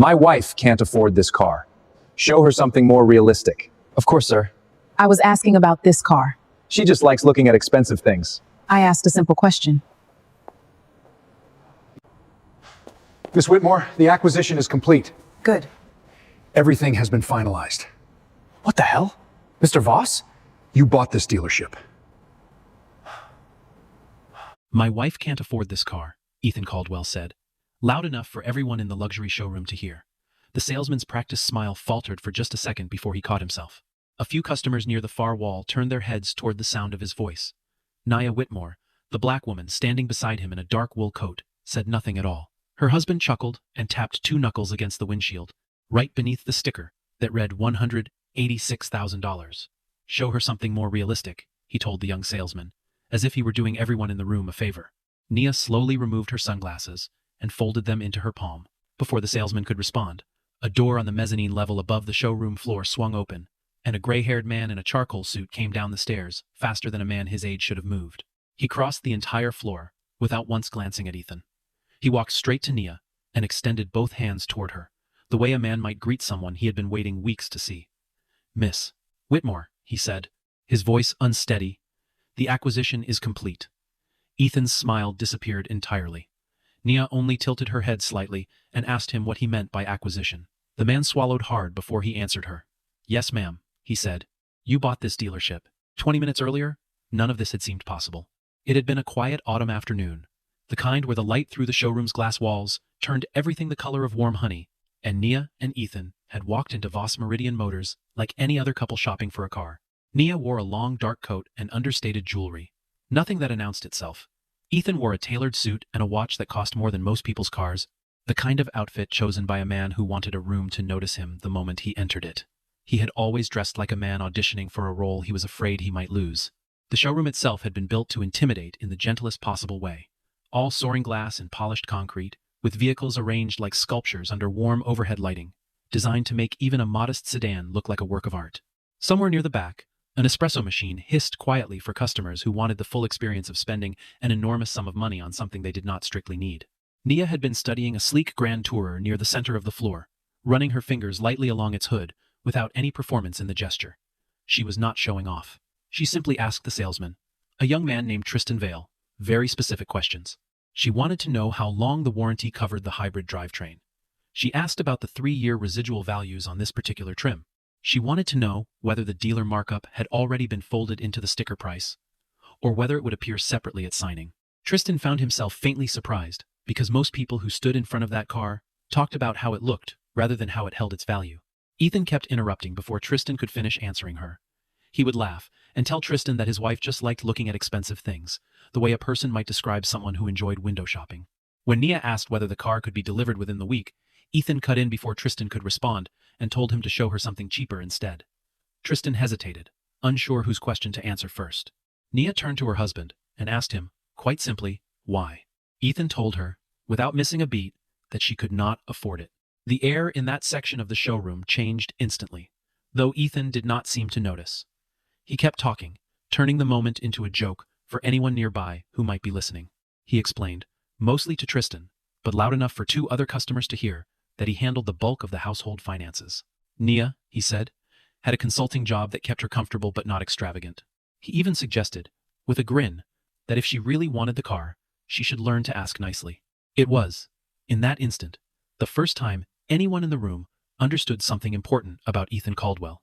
My wife can't afford this car. Show her something more realistic. Of course, sir. I was asking about this car. She just likes looking at expensive things. I asked a simple question. Miss Whitmore, the acquisition is complete. Good. Everything has been finalized. What the hell? Mr. Voss? You bought this dealership. My wife can't afford this car, Ethan Caldwell said, loud enough for everyone in the luxury showroom to hear. The salesman's practiced smile faltered for just a second before he caught himself. A few customers near the far wall turned their heads toward the sound of his voice. Nia Whitmore, the black woman standing beside him in a dark wool coat, said nothing at all. Her husband chuckled and tapped two knuckles against the windshield, right beneath the sticker that read $186,000. Show her something more realistic, he told the young salesman, as if he were doing everyone in the room a favor. Nia slowly removed her sunglasses and folded them into her palm. Before the salesman could respond, a door on the mezzanine level above the showroom floor swung open, and a gray-haired man in a charcoal suit came down the stairs faster than a man his age should have moved. He crossed the entire floor without once glancing at Ethan. He walked straight to Nia and extended both hands toward her, the way a man might greet someone he had been waiting weeks to see. "Miss Whitmore," he said, his voice unsteady, "the acquisition is complete." Ethan's smile disappeared entirely. Nia only tilted her head slightly and asked him what he meant by acquisition. The man swallowed hard before he answered her. "Yes, ma'am," he said. "You bought this dealership. 20 minutes earlier, none of this had seemed possible." It had been a quiet autumn afternoon, the kind where the light through the showroom's glass walls turned everything the color of warm honey, and Nia and Ethan had walked into Voss Meridian Motors like any other couple shopping for a car. Nia wore a long dark coat and understated jewelry, nothing that announced itself. Ethan wore a tailored suit and a watch that cost more than most people's cars, the kind of outfit chosen by a man who wanted a room to notice him the moment he entered it. He had always dressed like a man auditioning for a role he was afraid he might lose. The showroom itself had been built to intimidate in the gentlest possible way, all soaring glass and polished concrete, with vehicles arranged like sculptures under warm overhead lighting, designed to make even a modest sedan look like a work of art. Somewhere near the back, an espresso machine hissed quietly for customers who wanted the full experience of spending an enormous sum of money on something they did not strictly need. Nia had been studying a sleek grand tourer near the center of the floor, running her fingers lightly along its hood without any performance in the gesture. She was not showing off. She simply asked the salesman, a young man named Tristan Vale, very specific questions. She wanted to know how long the warranty covered the hybrid drivetrain. She asked about the 3-year residual values on this particular trim. She wanted to know whether the dealer markup had already been folded into the sticker price, or whether it would appear separately at signing. Tristan found himself faintly surprised, because most people who stood in front of that car talked about how it looked rather than how it held its value. Ethan kept interrupting before Tristan could finish answering her. He would laugh and tell Tristan that his wife just liked looking at expensive things, the way a person might describe someone who enjoyed window shopping. When Nia asked whether the car could be delivered within the week, Ethan cut in before Tristan could respond and told him to show her something cheaper instead. Tristan hesitated, unsure whose question to answer first. Nia turned to her husband and asked him, quite simply, why. Ethan told her, without missing a beat, that she could not afford it. The air in that section of the showroom changed instantly, though Ethan did not seem to notice. He kept talking, turning the moment into a joke for anyone nearby who might be listening. He explained, mostly to Tristan, but loud enough for 2 other customers to hear, that he handled the bulk of the household finances. Nia, he said, had a consulting job that kept her comfortable but not extravagant. He even suggested, with a grin, that if she really wanted the car, she should learn to ask nicely. It was, in that instant, the first time anyone in the room understood something important about Ethan Caldwell.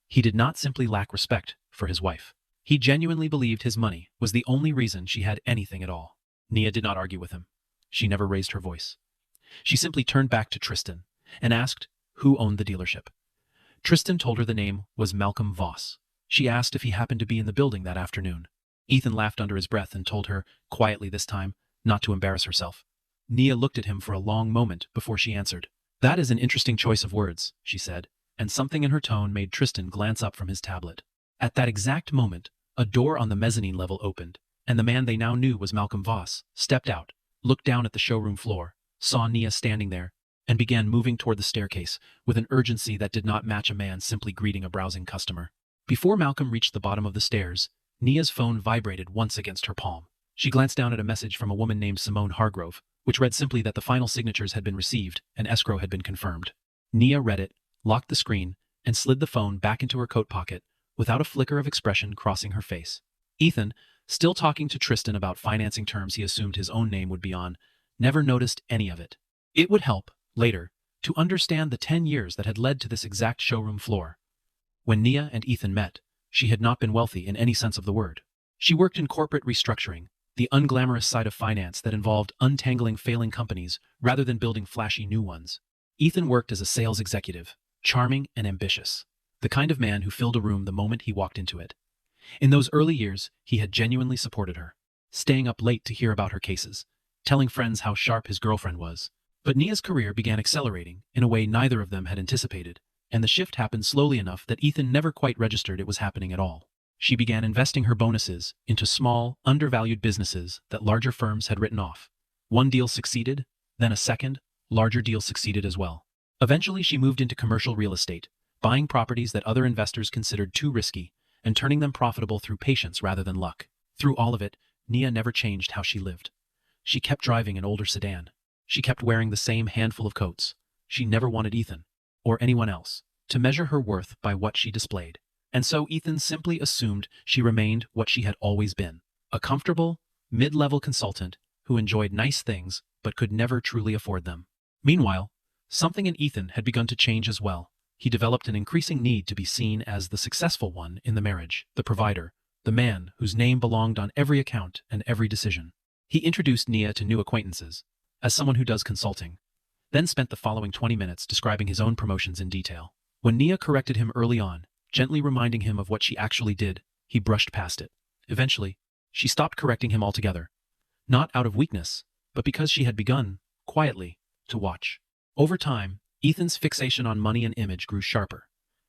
He did not simply lack respect for his wife. He genuinely believed his money was the only reason she had anything at all. Nia did not argue with him. She never raised her voice. She simply turned back to Tristan and asked who owned the dealership. Tristan told her the name was Malcolm Voss. She asked if he happened to be in the building that afternoon. Ethan laughed under his breath and told her, quietly this time, not to embarrass herself. Nia looked at him for a long moment before she answered. "That is an interesting choice of words," she said, and something in her tone made Tristan glance up from his tablet. At that exact moment, a door on the mezzanine level opened, and the man they now knew was Malcolm Voss stepped out, looked down at the showroom floor, saw Nia standing there, and began moving toward the staircase with an urgency that did not match a man simply greeting a browsing customer. Before Malcolm reached the bottom of the stairs, Nia's phone vibrated once against her palm. She glanced down at a message from a woman named Simone Hargrove, which read simply that the final signatures had been received and escrow had been confirmed. Nia read it, locked the screen, and slid the phone back into her coat pocket without a flicker of expression crossing her face. Ethan, still talking to Tristan about financing terms he assumed his own name would be on, never noticed any of it. It would help, later, to understand the 10 years that had led to this exact showroom floor. When Nia and Ethan met, she had not been wealthy in any sense of the word. She worked in corporate restructuring, the unglamorous side of finance that involved untangling failing companies rather than building flashy new ones. Ethan worked as a sales executive, charming and ambitious, the kind of man who filled a room the moment he walked into it. In those early years, he had genuinely supported her, staying up late to hear about her cases, telling friends how sharp his girlfriend was. But Nia's career began accelerating in a way neither of them had anticipated, and the shift happened slowly enough that Ethan never quite registered it was happening at all. She began investing her bonuses into small, undervalued businesses that larger firms had written off. One deal succeeded, then a second, larger deal succeeded as well. Eventually, she moved into commercial real estate, buying properties that other investors considered too risky, and turning them profitable through patience rather than luck. Through all of it, Nia never changed how she lived. She kept driving an older sedan. She kept wearing the same handful of coats. She never wanted Ethan, or anyone else, to measure her worth by what she displayed. And so Ethan simply assumed she remained what she had always been, a comfortable, mid-level consultant who enjoyed nice things but could never truly afford them. Meanwhile, something in Ethan had begun to change as well. He developed an increasing need to be seen as the successful one in the marriage, the provider, the man whose name belonged on every account and every decision. He introduced Nia to new acquaintances, as someone who does consulting, then spent the following 20 minutes describing his own promotions in detail. When Nia corrected him early on, gently reminding him of what she actually did, he brushed past it. Eventually, she stopped correcting him altogether, not out of weakness, but because she had begun, quietly, to watch. Over time, Ethan's fixation on money and image grew sharper.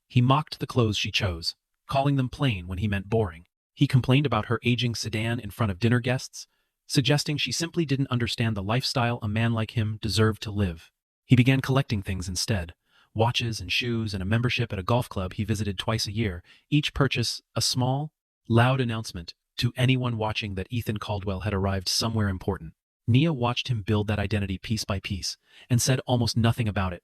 He mocked the clothes she chose, calling them plain when he meant boring. He complained about her aging sedan in front of dinner guests, suggesting she simply didn't understand the lifestyle a man like him deserved to live. He began collecting things instead, watches and shoes and a membership at a golf club he visited twice a year, each purchase a small, loud announcement to anyone watching that Ethan Caldwell had arrived somewhere important. Nia watched him build that identity piece by piece and said almost nothing about it,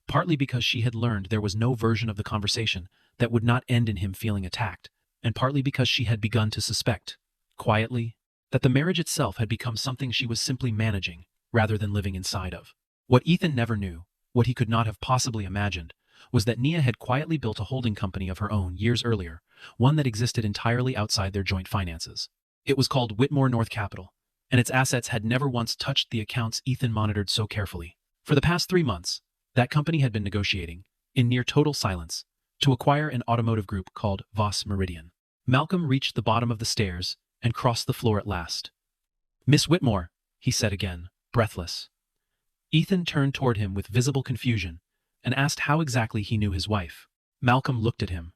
partly because she had learned there was no version of the conversation that would not end in him feeling attacked, and partly because she had begun to suspect, quietly, that the marriage itself had become something she was simply managing rather than living inside of. What Ethan never knew, what he could not have possibly imagined, was that Nia had quietly built a holding company of her own years earlier, one that existed entirely outside their joint finances. It was called Whitmore North Capital, and its assets had never once touched the accounts Ethan monitored so carefully. For the past 3 months, that company had been negotiating, in near total silence, to acquire an automotive group called Voss Meridian. Malcolm reached the bottom of the stairs and crossed the floor at last. "Miss Whitmore," he said again, breathless. Ethan turned toward him with visible confusion and asked how exactly he knew his wife. Malcolm looked at him,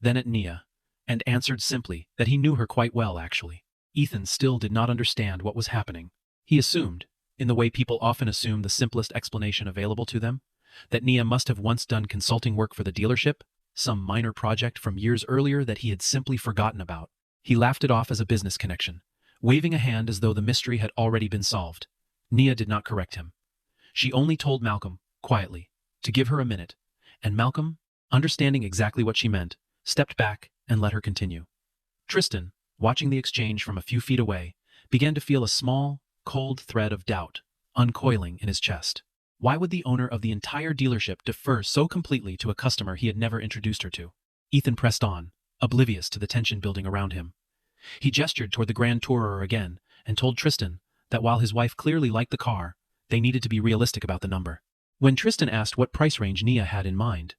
then at Nia, and answered simply that he knew her quite well, actually. Ethan still did not understand what was happening. He assumed, in the way people often assume the simplest explanation available to them, that Nia must have once done consulting work for the dealership, some minor project from years earlier that he had simply forgotten about. He laughed it off as a business connection, waving a hand as though the mystery had already been solved. Nia did not correct him. She only told Malcolm, quietly, to give her a minute, and Malcolm, understanding exactly what she meant, stepped back and let her continue. Tristan, watching the exchange from a few feet away, began to feel a small, cold thread of doubt uncoiling in his chest. Why would the owner of the entire dealership defer so completely to a customer he had never introduced her to? Ethan pressed on, oblivious to the tension building around him. He gestured toward the grand tourer again and told Tristan that while his wife clearly liked the car, they needed to be realistic about the number. When Tristan asked what price range Nia had in mind,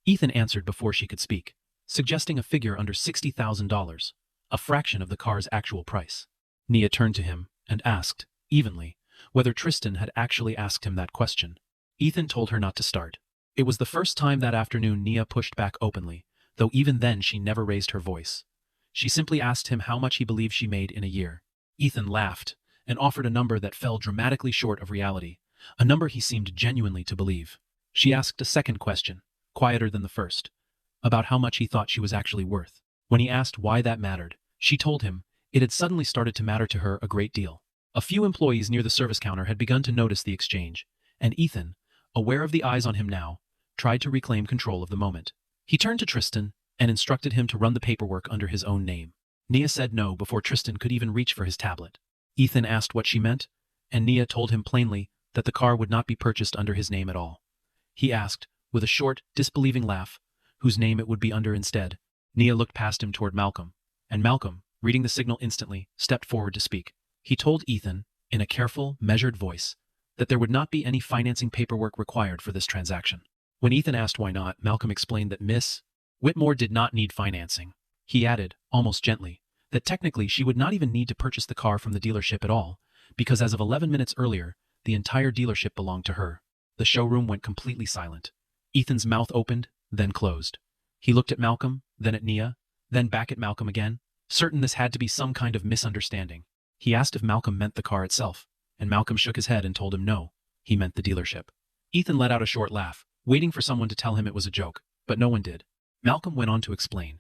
Ethan answered before she could speak, suggesting a figure under $60,000, a fraction of the car's actual price. Nia turned to him and asked, evenly, whether Tristan had actually asked him that question. Ethan told her not to start. It was the first time that afternoon Nia pushed back openly, though even then she never raised her voice. She simply asked him how much he believed she made in a year. Ethan laughed and offered a number that fell dramatically short of reality, a number he seemed genuinely to believe. She asked a second question, quieter than the first, about how much he thought she was actually worth. When he asked why that mattered, she told him it had suddenly started to matter to her a great deal. A few employees near the service counter had begun to notice the exchange, and Ethan, aware of the eyes on him now, tried to reclaim control of the moment. He turned to Tristan and instructed him to run the paperwork under his own name. Nia said no before Tristan could even reach for his tablet. Ethan asked what she meant, and Nia told him plainly that the car would not be purchased under his name at all. He asked, with a short, disbelieving laugh, whose name it would be under instead. Nia looked past him toward Malcolm, and Malcolm, reading the signal instantly, stepped forward to speak. He told Ethan, in a careful, measured voice, that there would not be any financing paperwork required for this transaction. When Ethan asked why not, Malcolm explained that Miss Whitmore did not need financing. He added, almost gently, that technically she would not even need to purchase the car from the dealership at all, because as of 11 minutes earlier, the entire dealership belonged to her. The showroom went completely silent. Ethan's mouth opened, then closed. He looked at Malcolm, then at Nia, then back at Malcolm again, certain this had to be some kind of misunderstanding. He asked if Malcolm meant the car itself, and Malcolm shook his head and told him no, he meant the dealership. Ethan let out a short laugh, waiting for someone to tell him it was a joke, but no one did. Malcolm went on to explain,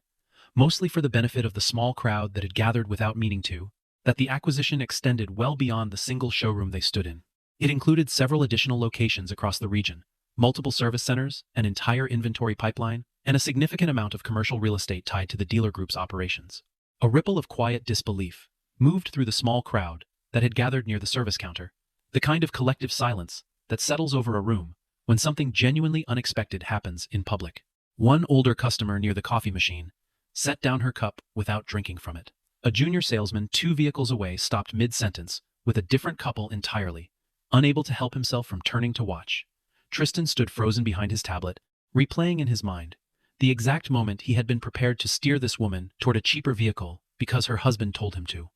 mostly for the benefit of the small crowd that had gathered without meaning to, that the acquisition extended well beyond the single showroom they stood in. It included several additional locations across the region, multiple service centers, an entire inventory pipeline, and a significant amount of commercial real estate tied to the dealer group's operations. A ripple of quiet disbelief moved through the small crowd that had gathered near the service counter, the kind of collective silence that settles over a room when something genuinely unexpected happens in public. One older customer near the coffee machine set down her cup without drinking from it. A junior salesman 2 vehicles away stopped mid-sentence with a different couple entirely, unable to help himself from turning to watch. Tristan stood frozen behind his tablet, replaying in his mind the exact moment he had been prepared to steer this woman toward a cheaper vehicle because her husband told him to.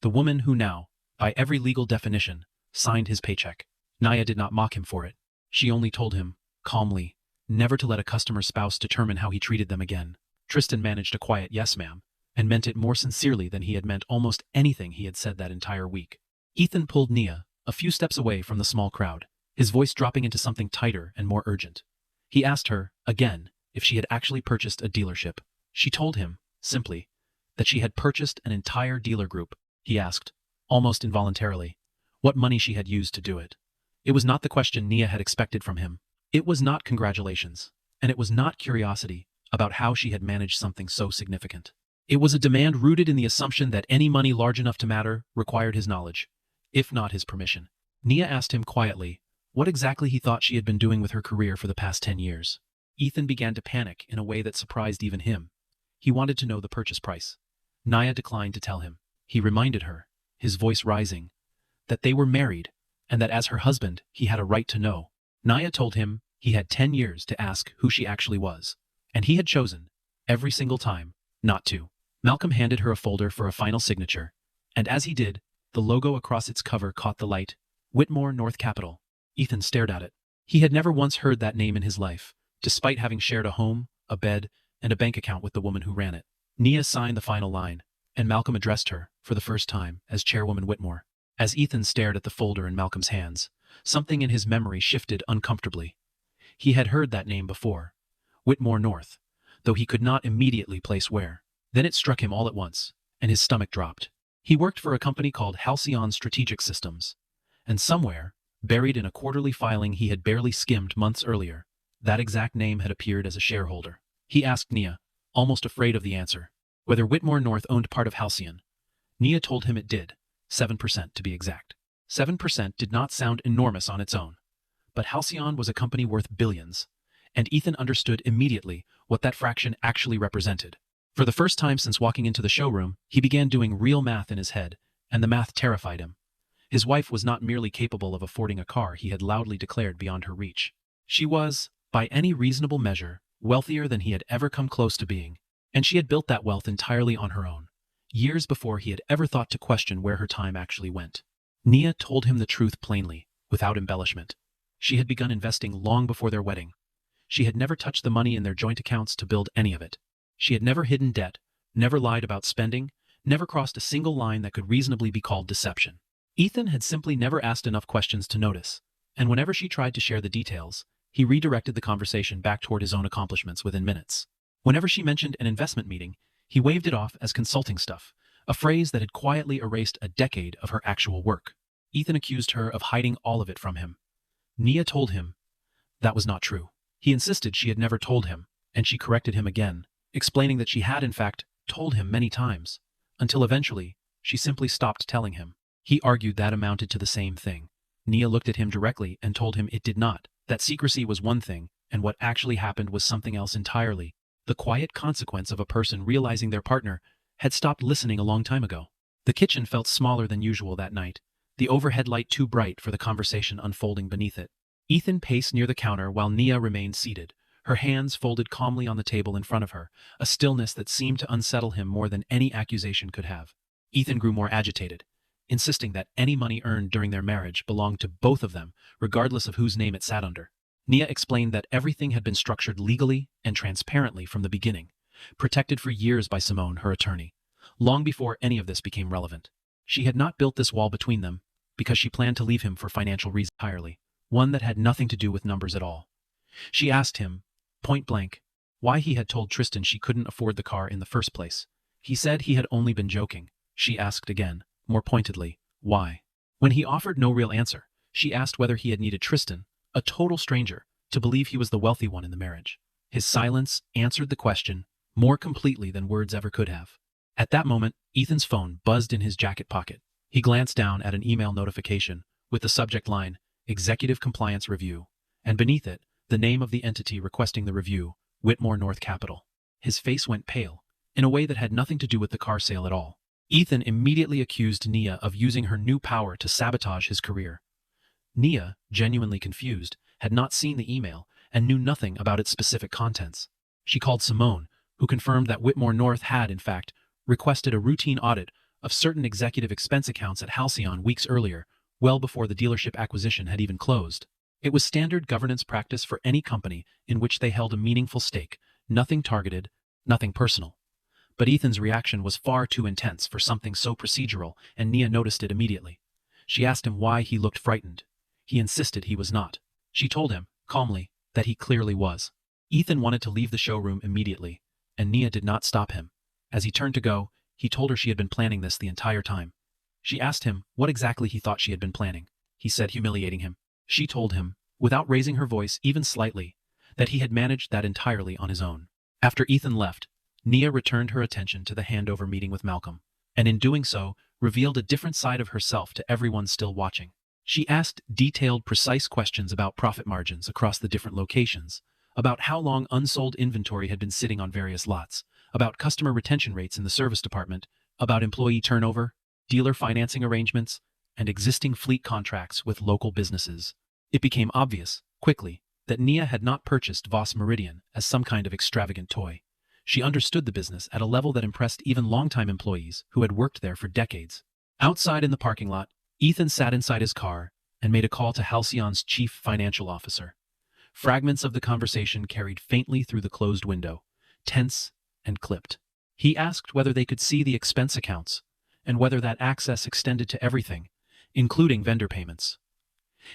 The woman who now, by every legal definition, signed his paycheck. Nia did not mock him for it. She only told him, calmly, never to let a customer's spouse determine how he treated them again. Tristan managed a quiet yes ma'am, and meant it more sincerely than he had meant almost anything he had said that entire week. Ethan pulled Nia a few steps away from the small crowd, his voice dropping into something tighter and more urgent. He asked her, again, if she had actually purchased a dealership. She told him, simply, that she had purchased an entire dealer group. He asked, almost involuntarily, what money she had used to do it. It was not the question Nia had expected from him. It was not congratulations, and it was not curiosity about how she had managed something so significant. It was a demand rooted in the assumption that any money large enough to matter required his knowledge, if not his permission. Nia asked him quietly what exactly he thought she had been doing with her career for the past 10 years. Ethan began to panic in a way that surprised even him. He wanted to know the purchase price. Nia declined to tell him. He reminded her, his voice rising, that they were married, and that as her husband, he had a right to know. Nia told him he had 10 years to ask who she actually was, and he had chosen, every single time, not to. Malcolm handed her a folder for a final signature, and as he did, the logo across its cover caught the light, Whitmore North Capital. Ethan stared at it. He had never once heard that name in his life, despite having shared a home, a bed, and a bank account with the woman who ran it. Nia signed the final line, and Malcolm addressed her, for the first time, as Chairwoman Whitmore. As Ethan stared at the folder in Malcolm's hands, something in his memory shifted uncomfortably. He had heard that name before, Whitmore North, though he could not immediately place where. Then it struck him all at once, and his stomach dropped. He worked for a company called Halcyon Strategic Systems, and somewhere, buried in a quarterly filing he had barely skimmed months earlier, that exact name had appeared as a shareholder. He asked Nia, almost afraid of the answer, whether Whitmore North owned part of Halcyon. Nia told him it did, 7% to be exact. 7% did not sound enormous on its own, but Halcyon was a company worth billions, and Ethan understood immediately what that fraction actually represented. For the first time since walking into the showroom, he began doing real math in his head, and the math terrified him. His wife was not merely capable of affording a car he had loudly declared beyond her reach. She was, by any reasonable measure, wealthier than he had ever come close to being, and she had built that wealth entirely on her own, years before he had ever thought to question where her time actually went. Nia told him the truth plainly, without embellishment. She had begun investing long before their wedding. She had never touched the money in their joint accounts to build any of it. She had never hidden debt, never lied about spending, never crossed a single line that could reasonably be called deception. Ethan had simply never asked enough questions to notice, and whenever she tried to share the details, he redirected the conversation back toward his own accomplishments within minutes. Whenever she mentioned an investment meeting, he waved it off as consulting stuff, a phrase that had quietly erased a decade of her actual work. Ethan accused her of hiding all of it from him. Nia told him that was not true. He insisted she had never told him, and she corrected him again, explaining that she had in fact told him many times, until eventually she simply stopped telling him. He argued that amounted to the same thing. Nia looked at him directly and told him it did not, that secrecy was one thing, and what actually happened was something else entirely. The quiet consequence of a person realizing their partner had stopped listening a long time ago. The kitchen felt smaller than usual that night, the overhead light too bright for the conversation unfolding beneath it. Ethan paced near the counter while Nia remained seated, her hands folded calmly on the table in front of her, a stillness that seemed to unsettle him more than any accusation could have. Ethan grew more agitated, insisting that any money earned during their marriage belonged to both of them, regardless of whose name it sat under. Nia explained that everything had been structured legally and transparently from the beginning, protected for years by Simone, her attorney, long before any of this became relevant. She had not built this wall between them because she planned to leave him for financial reasons entirely, one that had nothing to do with numbers at all. She asked him, point blank, why he had told Tristan she couldn't afford the car in the first place. He said he had only been joking. She asked again, more pointedly, why? When he offered no real answer, she asked whether he had needed Tristan, a total stranger, to believe he was the wealthy one in the marriage. His silence answered the question more completely than words ever could have. At that moment, Ethan's phone buzzed in his jacket pocket. He glanced down at an email notification with the subject line, Executive Compliance Review, and beneath it, the name of the entity requesting the review, Whitmore North Capital. His face went pale, in a way that had nothing to do with the car sale at all. Ethan immediately accused Nia of using her new power to sabotage his career. Nia, genuinely confused, had not seen the email and knew nothing about its specific contents. She called Simone, who confirmed that Whitmore North had, in fact, requested a routine audit of certain executive expense accounts at Halcyon weeks earlier, well before the dealership acquisition had even closed. It was standard governance practice for any company in which they held a meaningful stake, nothing targeted, nothing personal. But Ethan's reaction was far too intense for something so procedural, and Nia noticed it immediately. She asked him why he looked frightened. He insisted he was not. She told him, calmly, that he clearly was. Ethan wanted to leave the showroom immediately, and Nia did not stop him. As he turned to go, he told her she had been planning this the entire time. She asked him what exactly he thought she had been planning. He said, humiliating him. She told him, without raising her voice even slightly, that he had managed that entirely on his own. After Ethan left, Nia returned her attention to the handover meeting with Malcolm, and in doing so, revealed a different side of herself to everyone still watching. She asked detailed, precise questions about profit margins across the different locations, about how long unsold inventory had been sitting on various lots, about customer retention rates in the service department, about employee turnover, dealer financing arrangements, and existing fleet contracts with local businesses. It became obvious, quickly, that Nia had not purchased Voss Meridian as some kind of extravagant toy. She understood the business at a level that impressed even longtime employees who had worked there for decades. Outside in the parking lot, Ethan sat inside his car and made a call to Halcyon's chief financial officer. Fragments of the conversation carried faintly through the closed window, tense and clipped. He asked whether they could see the expense accounts, and whether that access extended to everything, including vendor payments.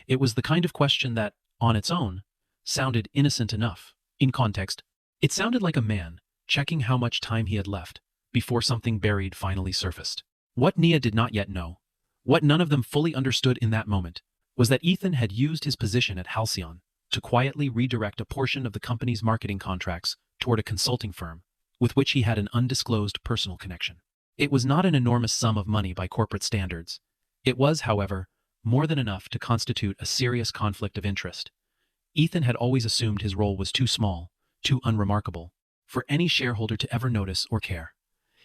It was the kind of question that, on its own, sounded innocent enough. In context, it sounded like a man checking how much time he had left before something buried finally surfaced. What Nia did not yet know, what none of them fully understood in that moment, was that Ethan had used his position at Halcyon to quietly redirect a portion of the company's marketing contracts toward a consulting firm with which he had an undisclosed personal connection. It was not an enormous sum of money by corporate standards. It was, however, more than enough to constitute a serious conflict of interest. Ethan had always assumed his role was too small, too unremarkable, for any shareholder to ever notice or care.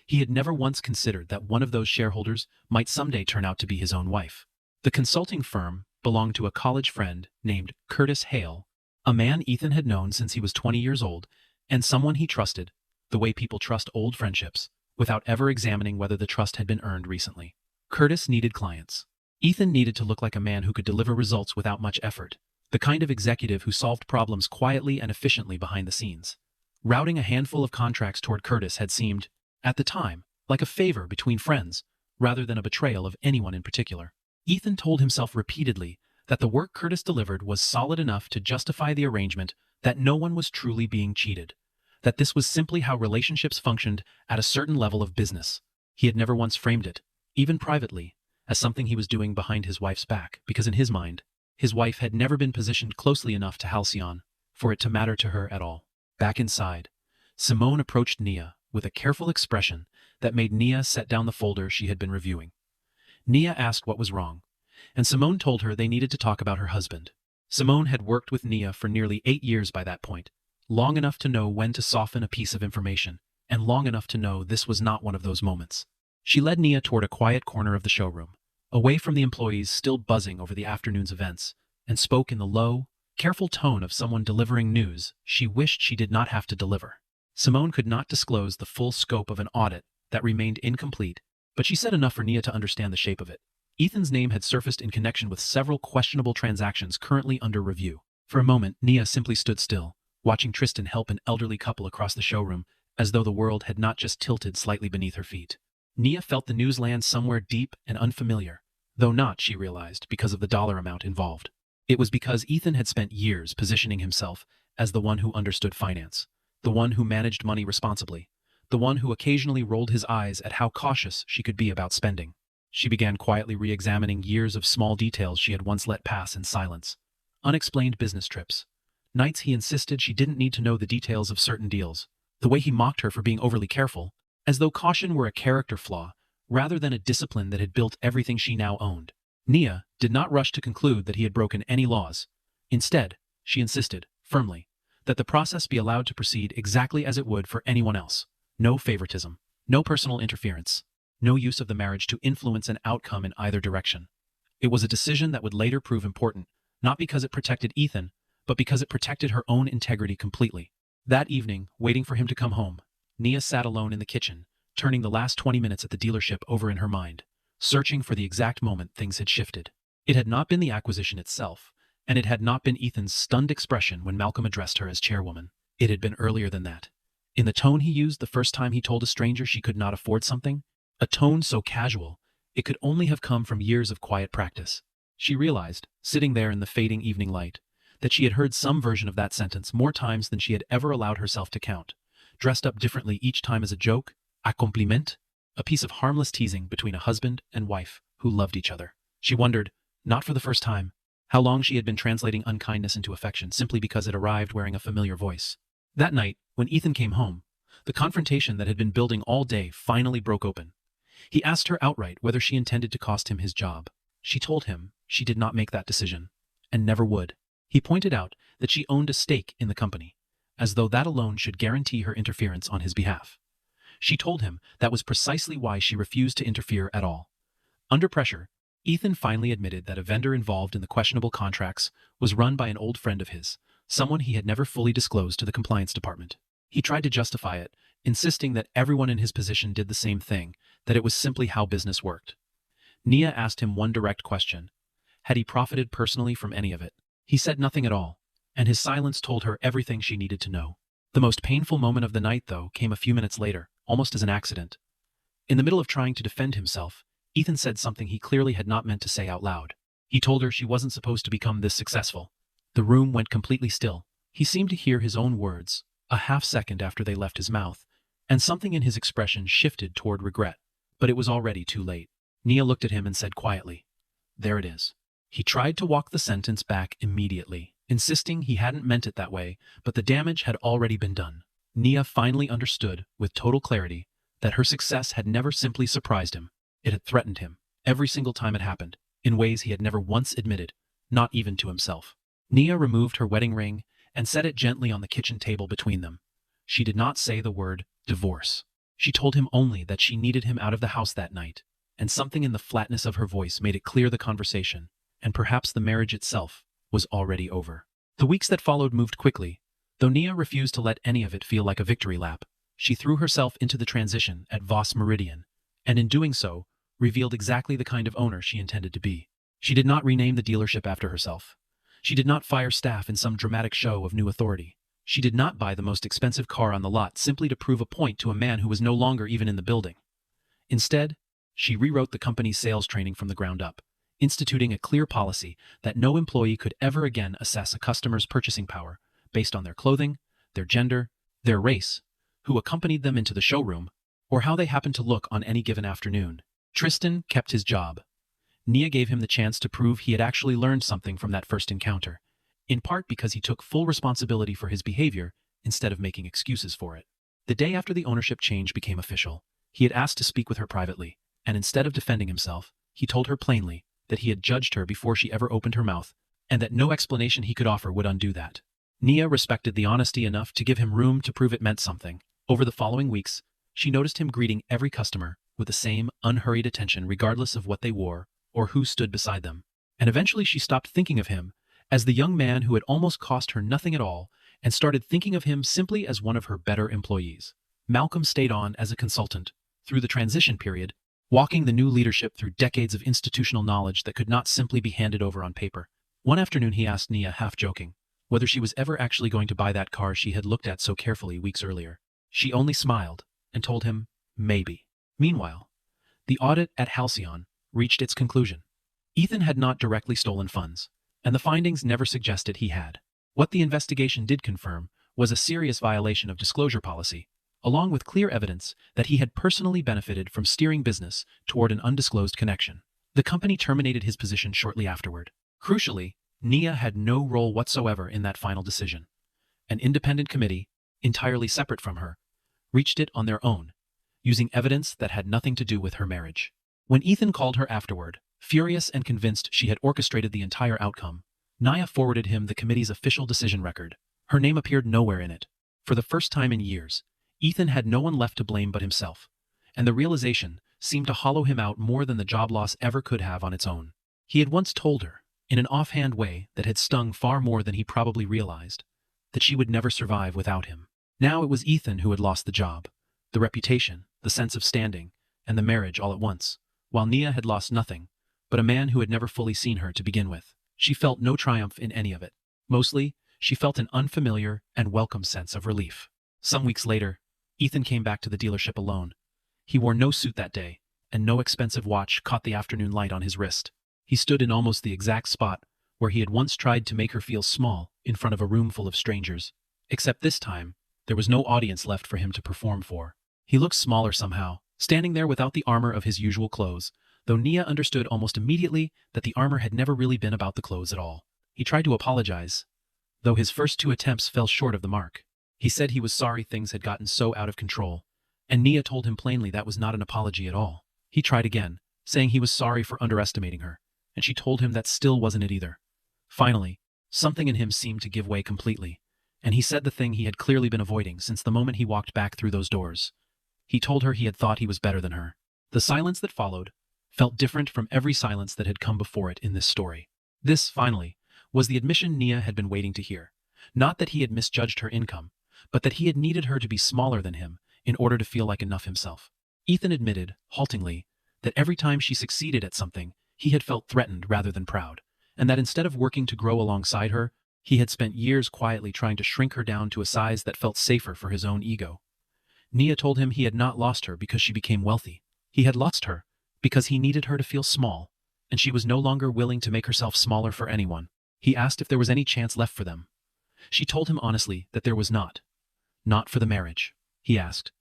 He had never once considered that one of those shareholders might someday turn out to be his own wife. The consulting firm belonged to a college friend named Curtis Hale, a man Ethan had known since he was 20 years old, and someone he trusted, the way people trust old friendships, without ever examining whether the trust had been earned recently. Curtis needed clients. Ethan needed to look like a man who could deliver results without much effort, the kind of executive who solved problems quietly and efficiently behind the scenes. Routing a handful of contracts toward Curtis had seemed, at the time, like a favor between friends, rather than a betrayal of anyone in particular. Ethan told himself repeatedly that the work Curtis delivered was solid enough to justify the arrangement, that no one was truly being cheated, that this was simply how relationships functioned at a certain level of business. He had never once framed it, even privately, as something he was doing behind his wife's back, because in his mind, his wife had never been positioned closely enough to Halcyon for it to matter to her at all. Back inside, Simone approached Nia with a careful expression that made Nia set down the folder she had been reviewing. Nia asked what was wrong, and Simone told her they needed to talk about her husband. Simone had worked with Nia for nearly 8 years by that point, long enough to know when to soften a piece of information, and long enough to know this was not one of those moments. She led Nia toward a quiet corner of the showroom, away from the employees still buzzing over the afternoon's events, and spoke in the low, careful tone of someone delivering news she wished she did not have to deliver. Simone could not disclose the full scope of an audit that remained incomplete, but she said enough for Nia to understand the shape of it. Ethan's name had surfaced in connection with several questionable transactions currently under review. For a moment, Nia simply stood still, watching Tristan help an elderly couple across the showroom, as though the world had not just tilted slightly beneath her feet. Nia felt the news land somewhere deep and unfamiliar, though not, she realized, because of the dollar amount involved. It was because Ethan had spent years positioning himself as the one who understood finance, the one who managed money responsibly, the one who occasionally rolled his eyes at how cautious she could be about spending. She began quietly re-examining years of small details she had once let pass in silence. Unexplained business trips. Nights he insisted she didn't need to know the details of certain deals. The way he mocked her for being overly careful, as though caution were a character flaw, rather than a discipline that had built everything she now owned. Nia did not rush to conclude that he had broken any laws. Instead, she insisted, firmly, that the process be allowed to proceed exactly as it would for anyone else. No favoritism, no personal interference, no use of the marriage to influence an outcome in either direction. It was a decision that would later prove important, not because it protected Ethan, but because it protected her own integrity completely. That evening, waiting for him to come home, Nia sat alone in the kitchen, turning the last 20 minutes at the dealership over in her mind, searching for the exact moment things had shifted. It had not been the acquisition itself, and it had not been Ethan's stunned expression when Malcolm addressed her as chairwoman. It had been earlier than that. In the tone he used the first time he told a stranger she could not afford something, a tone so casual, it could only have come from years of quiet practice. She realized, sitting there in the fading evening light, that she had heard some version of that sentence more times than she had ever allowed herself to count, dressed up differently each time as a joke, a compliment, a piece of harmless teasing between a husband and wife who loved each other. She wondered, not for the first time, how long she had been translating unkindness into affection simply because it arrived wearing a familiar voice. That night, when Ethan came home, the confrontation that had been building all day finally broke open. He asked her outright whether she intended to cost him his job. She told him she did not make that decision, and never would. He pointed out that she owned a stake in the company, as though that alone should guarantee her interference on his behalf. She told him that was precisely why she refused to interfere at all. Under pressure, Ethan finally admitted that a vendor involved in the questionable contracts was run by an old friend of his, someone he had never fully disclosed to the compliance department. He tried to justify it, insisting that everyone in his position did the same thing, that it was simply how business worked. Nia asked him one direct question. Had he profited personally from any of it? He said nothing at all, and his silence told her everything she needed to know. The most painful moment of the night, though, came a few minutes later, almost as an accident. In the middle of trying to defend himself, Ethan said something he clearly had not meant to say out loud. He told her she wasn't supposed to become this successful. The room went completely still. He seemed to hear his own words, a half-second after they left his mouth, and something in his expression shifted toward regret. But it was already too late. Nia looked at him and said quietly, "There it is." He tried to walk the sentence back immediately, insisting he hadn't meant it that way, but the damage had already been done. Nia finally understood, with total clarity, that her success had never simply surprised him. It had threatened him, every single time it happened, in ways he had never once admitted, not even to himself. Nia removed her wedding ring and set it gently on the kitchen table between them. She did not say the word divorce. She told him only that she needed him out of the house that night, and something in the flatness of her voice made it clear the conversation, and perhaps the marriage itself, was already over. The weeks that followed moved quickly. Though Nia refused to let any of it feel like a victory lap, she threw herself into the transition at Voss Meridian, and in doing so, revealed exactly the kind of owner she intended to be. She did not rename the dealership after herself. She did not fire staff in some dramatic show of new authority. She did not buy the most expensive car on the lot simply to prove a point to a man who was no longer even in the building. Instead, she rewrote the company's sales training from the ground up, instituting a clear policy that no employee could ever again assess a customer's purchasing power based on their clothing, their gender, their race, who accompanied them into the showroom, or how they happened to look on any given afternoon. Tristan kept his job. Nia gave him the chance to prove he had actually learned something from that first encounter, in part because he took full responsibility for his behavior instead of making excuses for it. The day after the ownership change became official, he had asked to speak with her privately, and instead of defending himself, he told her plainly that he had judged her before she ever opened her mouth, and that no explanation he could offer would undo that. Nia respected the honesty enough to give him room to prove it meant something. Over the following weeks, she noticed him greeting every customer with the same unhurried attention regardless of what they wore or who stood beside them. And eventually she stopped thinking of him as the young man who had almost cost her nothing at all and started thinking of him simply as one of her better employees. Malcolm stayed on as a consultant through the transition period, walking the new leadership through decades of institutional knowledge that could not simply be handed over on paper. One afternoon he asked Nia, half joking, whether she was ever actually going to buy that car she had looked at so carefully weeks earlier. She only smiled and told him, maybe. Meanwhile, the audit at Halcyon reached its conclusion. Ethan had not directly stolen funds, and the findings never suggested he had. What the investigation did confirm was a serious violation of disclosure policy, along with clear evidence that he had personally benefited from steering business toward an undisclosed connection. The company terminated his position shortly afterward. Crucially, Nia had no role whatsoever in that final decision. An independent committee, entirely separate from her, reached it on their own, using evidence that had nothing to do with her marriage. When Ethan called her afterward, furious and convinced she had orchestrated the entire outcome, Nia forwarded him the committee's official decision record. Her name appeared nowhere in it. For the first time in years, Ethan had no one left to blame but himself, and the realization seemed to hollow him out more than the job loss ever could have on its own. He had once told her, in an offhand way that had stung far more than he probably realized, that she would never survive without him. Now it was Ethan who had lost the job, the reputation, the sense of standing, and the marriage all at once, while Nia had lost nothing, but a man who had never fully seen her to begin with. She felt no triumph in any of it. Mostly, she felt an unfamiliar and welcome sense of relief. Some weeks later, Ethan came back to the dealership alone. He wore no suit that day, and no expensive watch caught the afternoon light on his wrist. He stood in almost the exact spot where he had once tried to make her feel small in front of a room full of strangers. Except this time, there was no audience left for him to perform for. He looked smaller somehow, standing there without the armor of his usual clothes, though Nia understood almost immediately that the armor had never really been about the clothes at all. He tried to apologize, though his first two attempts fell short of the mark. He said he was sorry things had gotten so out of control, and Nia told him plainly that was not an apology at all. He tried again, saying he was sorry for underestimating her, and she told him that still wasn't it either. Finally, something in him seemed to give way completely, and he said the thing he had clearly been avoiding since the moment he walked back through those doors. He told her he had thought he was better than her. The silence that followed felt different from every silence that had come before it in this story. This, finally, was the admission Nia had been waiting to hear. Not that he had misjudged her income, but that he had needed her to be smaller than him in order to feel like enough himself. Ethan admitted, haltingly, that every time she succeeded at something, he had felt threatened rather than proud, and that instead of working to grow alongside her, he had spent years quietly trying to shrink her down to a size that felt safer for his own ego. Nia told him he had not lost her because she became wealthy. He had lost her because he needed her to feel small, and she was no longer willing to make herself smaller for anyone. He asked if there was any chance left for them. She told him honestly that there was not. Not for the marriage, he asked,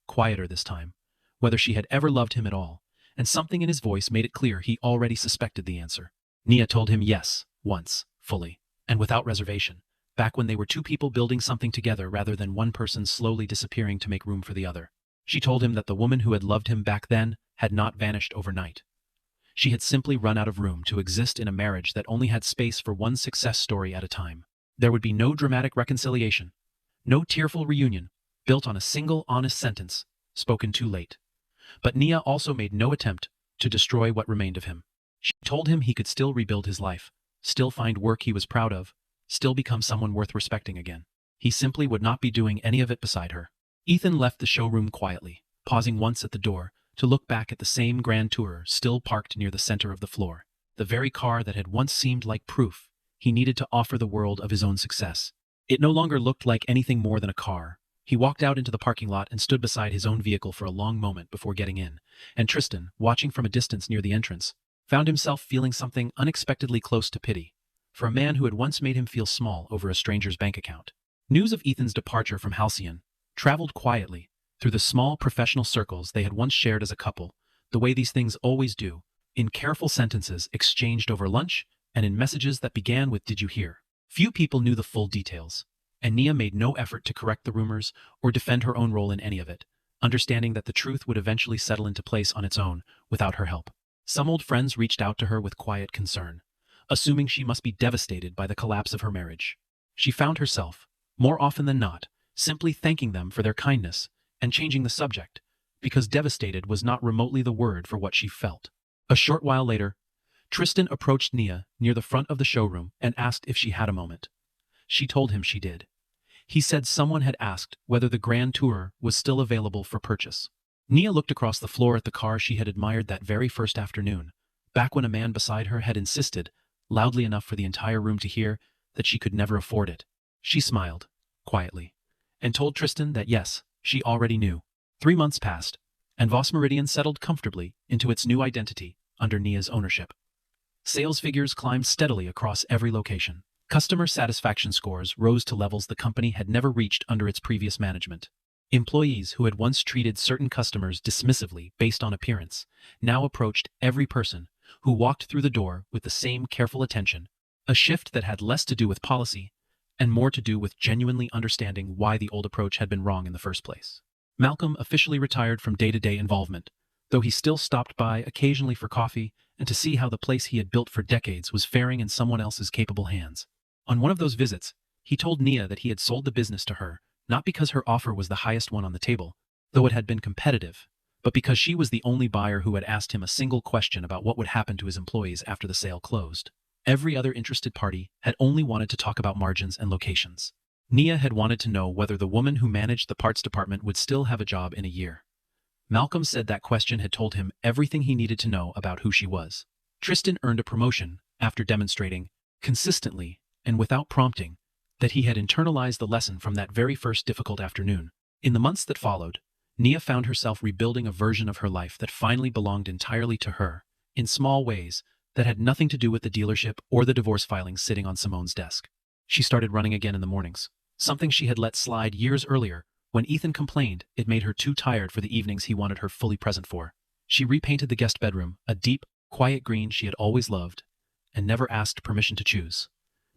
quieter this time, whether she had ever loved him at all, and something in his voice made it clear he already suspected the answer. Nia told him yes, once, fully, and without reservation, back when they were two people building something together rather than one person slowly disappearing to make room for the other. She told him that the woman who had loved him back then had not vanished overnight. She had simply run out of room to exist in a marriage that only had space for one success story at a time. There would be no dramatic reconciliation, no tearful reunion, built on a single honest sentence, spoken too late. But Nia also made no attempt to destroy what remained of him. She told him he could still rebuild his life, still find work he was proud of, still become someone worth respecting again. He simply would not be doing any of it beside her. Ethan left the showroom quietly, pausing once at the door to look back at the same Grand Tourer still parked near the center of the floor, the very car that had once seemed like proof he needed to offer the world of his own success. It no longer looked like anything more than a car. He walked out into the parking lot and stood beside his own vehicle for a long moment before getting in, and Tristan, watching from a distance near the entrance, found himself feeling something unexpectedly close to pity for a man who had once made him feel small over a stranger's bank account. News of Ethan's departure from Halcyon traveled quietly, through the small professional circles they had once shared as a couple, the way these things always do, in careful sentences exchanged over lunch and in messages that began with "Did you hear?" Few people knew the full details, and Nia made no effort to correct the rumors or defend her own role in any of it, understanding that the truth would eventually settle into place on its own without her help. Some old friends reached out to her with quiet concern, assuming she must be devastated by the collapse of her marriage. She found herself, more often than not, simply thanking them for their kindness and changing the subject, because devastated was not remotely the word for what she felt. A short while later, Tristan approached Nia near the front of the showroom and asked if she had a moment. She told him she did. He said someone had asked whether the Grand Tourer was still available for purchase. Nia looked across the floor at the car she had admired that very first afternoon, back when a man beside her had insisted, loudly enough for the entire room to hear, that she could never afford it. She smiled, quietly, and told Tristan that yes, she already knew. 3 months passed, and Voss Meridian settled comfortably into its new identity under Nia's ownership. Sales figures climbed steadily across every location. Customer satisfaction scores rose to levels the company had never reached under its previous management. Employees who had once treated certain customers dismissively based on appearance now approached every person who walked through the door with the same careful attention, a shift that had less to do with policy and more to do with genuinely understanding why the old approach had been wrong in the first place. Malcolm officially retired from day-to-day involvement, though he still stopped by occasionally for coffee and to see how the place he had built for decades was faring in someone else's capable hands. On one of those visits, he told Nia that he had sold the business to her, not because her offer was the highest one on the table, though it had been competitive, but because she was the only buyer who had asked him a single question about what would happen to his employees after the sale closed. Every other interested party had only wanted to talk about margins and locations. Nia had wanted to know whether the woman who managed the parts department would still have a job in a year. Malcolm said that question had told him everything he needed to know about who she was. Tristan earned a promotion after demonstrating, consistently and without prompting, that he had internalized the lesson from that very first difficult afternoon. In the months that followed, Nia found herself rebuilding a version of her life that finally belonged entirely to her, in small ways that had nothing to do with the dealership or the divorce filings sitting on Simone's desk. She started running again in the mornings, something she had let slide years earlier when Ethan complained it made her too tired for the evenings he wanted her fully present for. She repainted the guest bedroom, a deep, quiet green she had always loved and never asked permission to choose,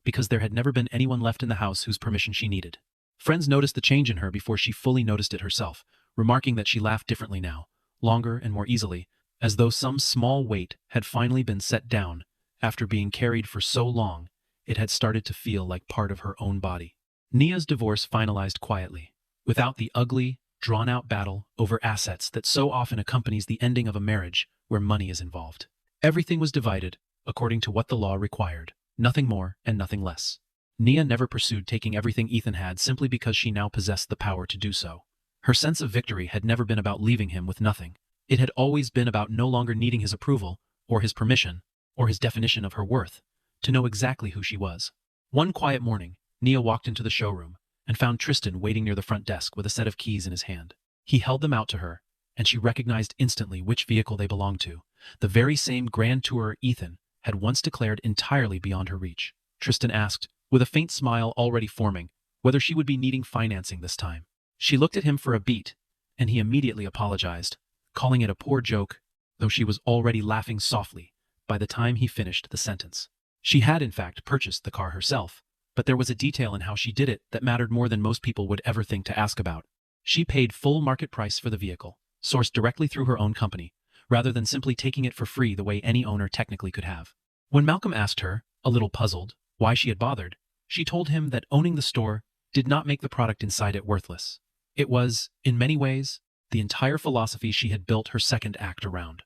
because there had never been anyone left in the house whose permission she needed. Friends noticed the change in her before she fully noticed it herself, remarking that she laughed differently now, longer and more easily, as though some small weight had finally been set down. After being carried for so long, it had started to feel like part of her own body. Nia's divorce finalized quietly, without the ugly, drawn-out battle over assets that so often accompanies the ending of a marriage where money is involved. Everything was divided according to what the law required, nothing more and nothing less. Nia never pursued taking everything Ethan had simply because she now possessed the power to do so. Her sense of victory had never been about leaving him with nothing. It had always been about no longer needing his approval, or his permission, or his definition of her worth, to know exactly who she was. One quiet morning, Nia walked into the showroom and found Tristan waiting near the front desk with a set of keys in his hand. He held them out to her, and she recognized instantly which vehicle they belonged to, the very same Grand Tourer Ethan had once declared entirely beyond her reach. Tristan asked, with a faint smile already forming, whether she would be needing financing this time. She looked at him for a beat, and he immediately apologized, calling it a poor joke, though she was already laughing softly by the time he finished the sentence. She had in fact purchased the car herself, but there was a detail in how she did it that mattered more than most people would ever think to ask about. She paid full market price for the vehicle, sourced directly through her own company, rather than simply taking it for free the way any owner technically could have. When Malcolm asked her, a little puzzled, why she had bothered, she told him that owning the store did not make the product inside it worthless. It was, in many ways, the entire philosophy she had built her second act around.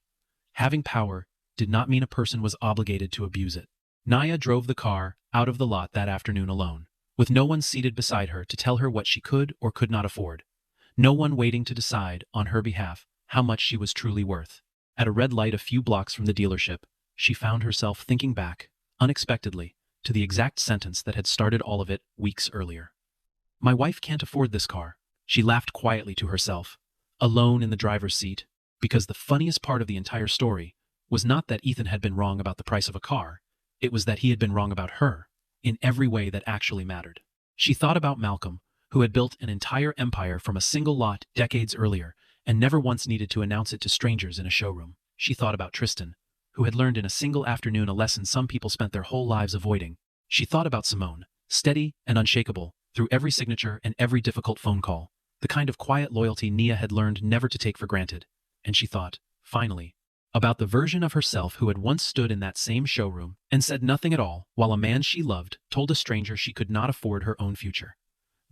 Having power did not mean a person was obligated to abuse it. Nia drove the car out of the lot that afternoon alone, with no one seated beside her to tell her what she could or could not afford. No one waiting to decide on her behalf how much she was truly worth. At a red light a few blocks from the dealership, she found herself thinking back, unexpectedly, to the exact sentence that had started all of it weeks earlier. "My wife can't afford this car," she laughed quietly to herself, alone in the driver's seat, because the funniest part of the entire story was not that Ethan had been wrong about the price of a car, it was that he had been wrong about her, in every way that actually mattered. She thought about Malcolm, who had built an entire empire from a single lot decades earlier and never once needed to announce it to strangers in a showroom. She thought about Tristan, who had learned in a single afternoon a lesson some people spent their whole lives avoiding. She thought about Simone, steady and unshakable through every signature and every difficult phone call, the kind of quiet loyalty Nia had learned never to take for granted. And she thought, finally, about the version of herself who had once stood in that same showroom and said nothing at all while a man she loved told a stranger she could not afford her own future.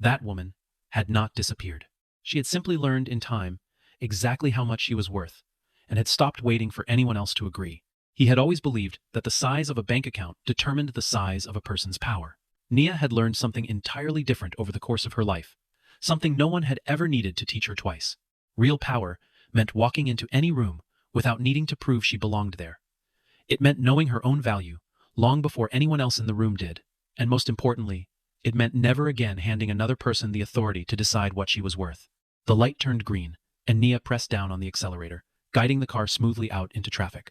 That woman had not disappeared. She had simply learned in time exactly how much she was worth and had stopped waiting for anyone else to agree. He had always believed that the size of a bank account determined the size of a person's power. Nia had learned something entirely different over the course of her life, something no one had ever needed to teach her twice. Real power meant walking into any room without needing to prove she belonged there. It meant knowing her own value long before anyone else in the room did, and most importantly, it meant never again handing another person the authority to decide what she was worth. The light turned green, and Nia pressed down on the accelerator, guiding the car smoothly out into traffic.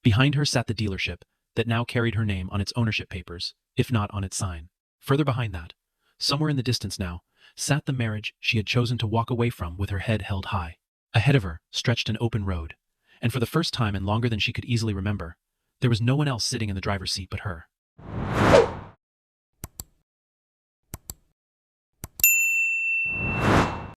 Behind her sat the dealership that now carried her name on its ownership papers, if not on its sign. Further behind that, somewhere in the distance now, sat the marriage she had chosen to walk away from with her head held high. Ahead of her stretched an open road, and for the first time in longer than she could easily remember, there was no one else sitting in the driver's seat but her.